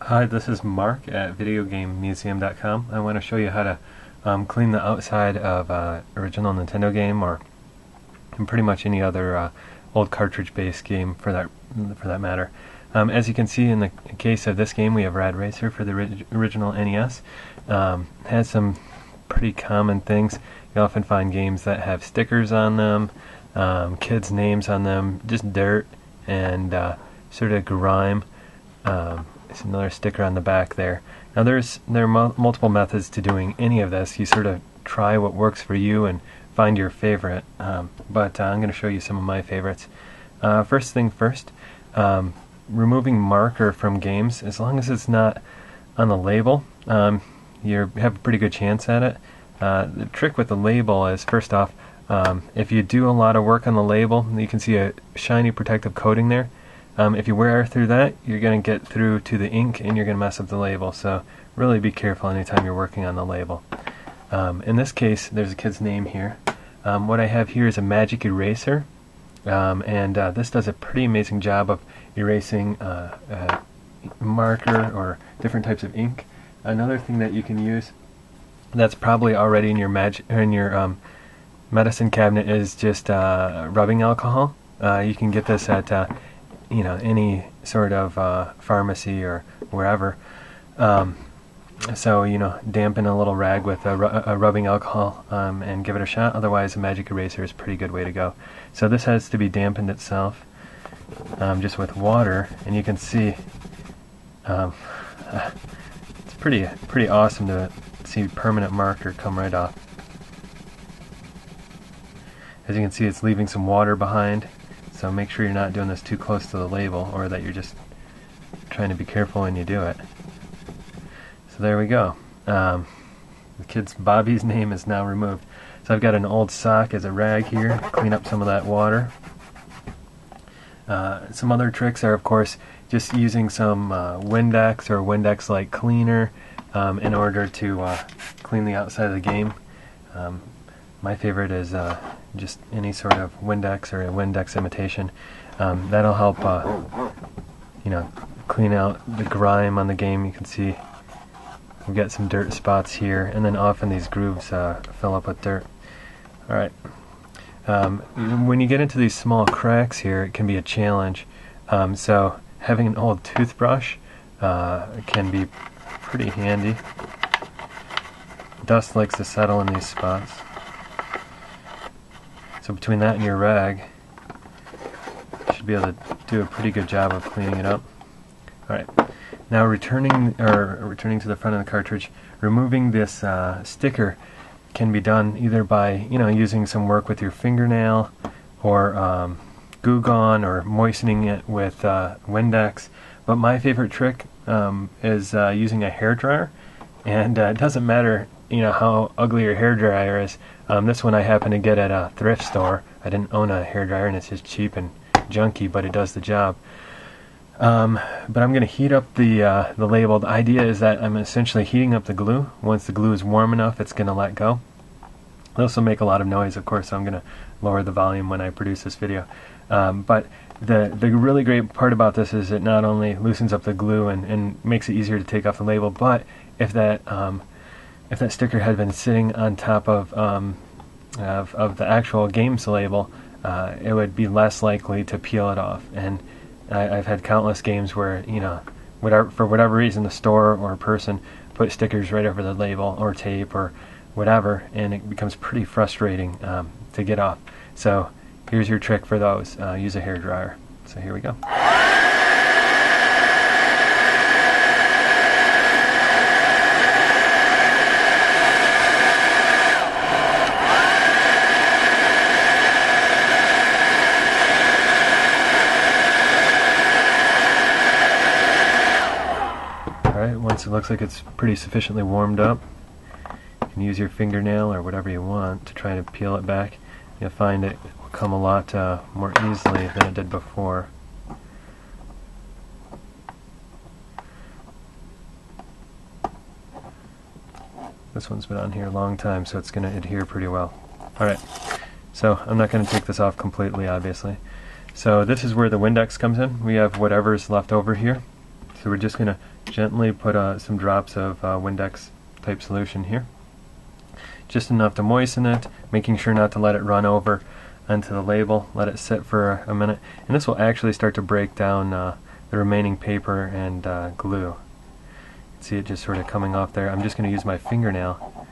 Hi, this is Mark at videogamemuseum.com. I want to show you how to clean the outside of original Nintendo game, or pretty much any other old cartridge-based game for that matter. As you can see in the case of this game, we have Rad Racer for the original NES. Has some pretty common things. You often find games that have stickers on them, kids' names on them, just dirt and sort of grime. There's another sticker on the back there. Now there are multiple methods to doing any of this. You sort of try what works for you and find your favorite. But I'm going to show you some of my favorites. First thing first, removing marker from games, as long as it's not on the label, you have a pretty good chance at it. The trick with the label is, first off, if you do a lot of work on the label, you can see a shiny protective coating there. If you wear through that, you're going to get through to the ink and you're going to mess up the label. So really be careful anytime you're working on the label. In this case, there's a kid's name here. What I have here is a magic eraser, and this does a pretty amazing job of erasing marker or different types of ink. Another thing that you can use that's probably already in your medicine cabinet is just rubbing alcohol. You can get this at any sort of pharmacy or wherever. So dampen a little rag with a rubbing alcohol and give it a shot. Otherwise, a magic eraser is a pretty good way to go. So this has to be dampened itself just with water, and you can see it's pretty awesome to see permanent marker come right off. As you can see, it's leaving some water behind. So make sure you're not doing this too close to the label, or that you're just trying to be careful when you do it. So there we go. The kid's Bobby's name is now removed. So I've got an old sock as a rag here to clean up some of that water. Some other tricks are, of course, just using some Windex or Windex-like cleaner in order to clean the outside of the game. My favorite is just any sort of Windex or a Windex imitation. That'll help, clean out the grime on the game. You can see we've got some dirt spots here, and then often these grooves fill up with dirt. All right. When you get into these small cracks here, it can be a challenge. So having an old toothbrush can be pretty handy. Dust likes to settle in these spots. So between that and your rag, you should be able to do a pretty good job of cleaning it up. Alright, now returning to the front of the cartridge, removing this sticker can be done either by using some work with your fingernail, or Goo Gone, or moistening it with Windex. But my favorite trick is using a hairdryer, and it doesn't matter how ugly your hairdryer is. This one I happen to get at a thrift store. I didn't own a hairdryer, and it's just cheap and junky, but it does the job. But I'm going to heat up the label. The idea is that I'm essentially heating up the glue. Once the glue is warm enough, it's going to let go. This will make a lot of noise, of course, so I'm going to lower the volume when I produce this video. But the really great part about this is it not only loosens up the glue and makes it easier to take off the label, but if that sticker had been sitting on top of the actual game's label, it would be less likely to peel it off. And I've had countless games where for whatever reason the store or person put stickers right over the label or tape or whatever, and it becomes pretty frustrating to get off. So here's your trick for those. Use a hairdryer. So here we go. Alright, once it looks like it's pretty sufficiently warmed up, you can use your fingernail or whatever you want to try to peel it back. You'll find it will come a lot more easily than it did before. This one's been on here a long time, so it's going to adhere pretty well. Alright, so I'm not going to take this off completely, obviously. So this is where the Windex comes in. We have whatever's left over here. So we're just going to gently put some drops of Windex type solution here. Just enough to moisten it, making sure not to let it run over onto the label. Let it sit for a minute, and this will actually start to break down the remaining paper and glue. See it just sort of coming off there. I'm just going to use my fingernail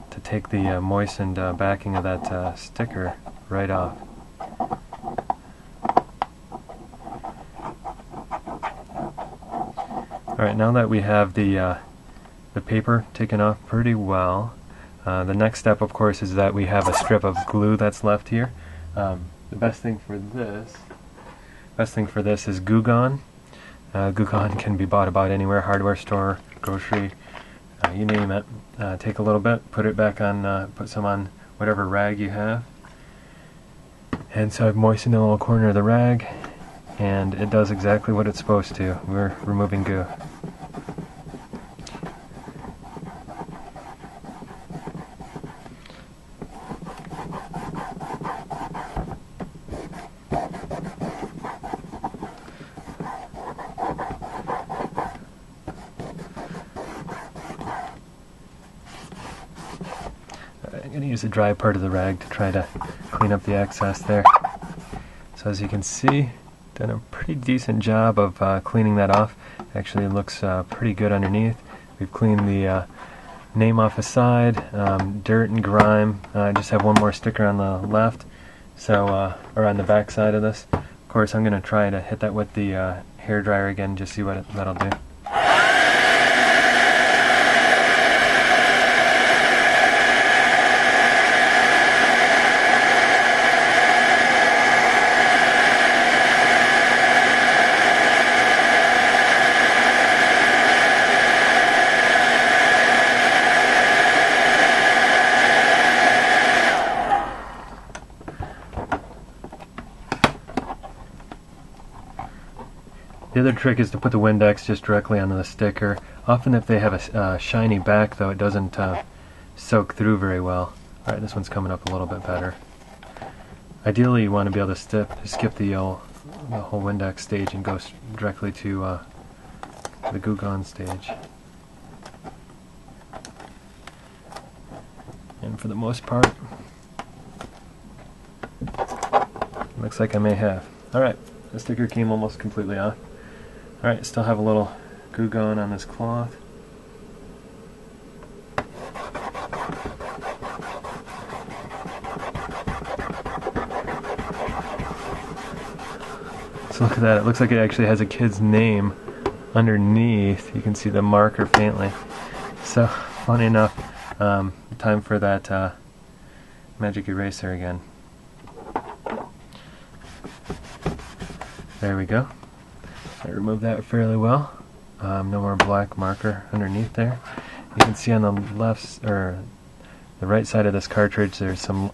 to take the moistened backing of that sticker right off. Alright, now that we have the paper taken off pretty well, the next step, of course, is that we have a strip of glue that's left here. The best thing for this is Goo Gone. Goo Gone can be bought about anywhere, hardware store, grocery, you name it. Take a little bit, put it back on, put some on whatever rag you have. And so I've moistened a little corner of the rag, and it does exactly what it's supposed to. We're removing goo. I'm going to use the dry part of the rag to try to clean up the excess there. So as you can see, done a pretty decent job of cleaning that off. Actually, it looks pretty good underneath. We've cleaned the name off the side, dirt and grime. I just have one more sticker on the left, so or on the back side of this. Of course, I'm going to try to hit that with the hair dryer again, just see what that'll do. The other trick is to put the Windex just directly onto the sticker. Often if they have a shiny back, though, it doesn't soak through very well. Alright, this one's coming up a little bit better. Ideally, you want to be able to skip the whole Windex stage and go directly to the Goo Gone stage. And for the most part, looks like I may have. Alright, the sticker came almost completely off. Alright, still have a little Goo Gone on this cloth. So look at that, it looks like it actually has a kid's name underneath. You can see the marker faintly. So, funny enough, time for that magic eraser again. There we go. I removed that fairly well. No more black marker underneath there. You can see on the left or the right side of this cartridge, there are some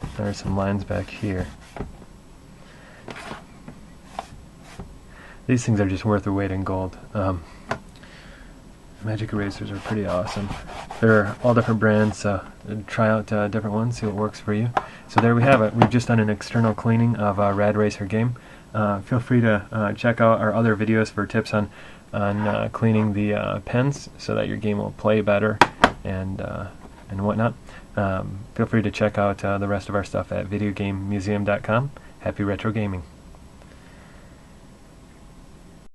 lines back here. These things are just worth their weight in gold. Magic erasers are pretty awesome. They're all different brands, so try out different ones, see what works for you. So there we have it. We've just done an external cleaning of Rad Racer game. Feel free to check out our other videos for tips on cleaning the pens so that your game will play better and whatnot. Feel free to check out the rest of our stuff at videogamemuseum.com. Happy retro gaming.